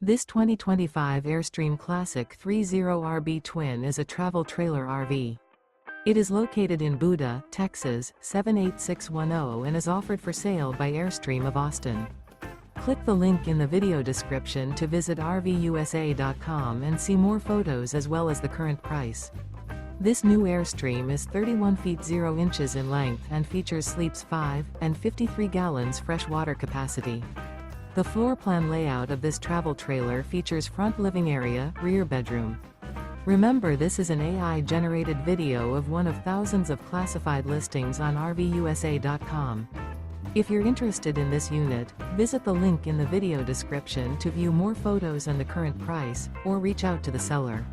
This 2025 Airstream Classic 30RB Twin is a travel trailer RV. It is located in Buda, Texas, 78610 and is offered for sale by Airstream of Austin. Click the link in the video description to visit RVUSA.com and see more photos as well as the current price. This new Airstream is 31 feet 0 inches in length and features sleeps 5 and 53 gallons fresh water capacity. The floor plan layout of this travel trailer features front living area, rear bedroom. Remember, this is an AI-generated video of one of thousands of classified listings on RVUSA.com. If you're interested in this unit, visit the link in the video description to view more photos and the current price, or reach out to the seller.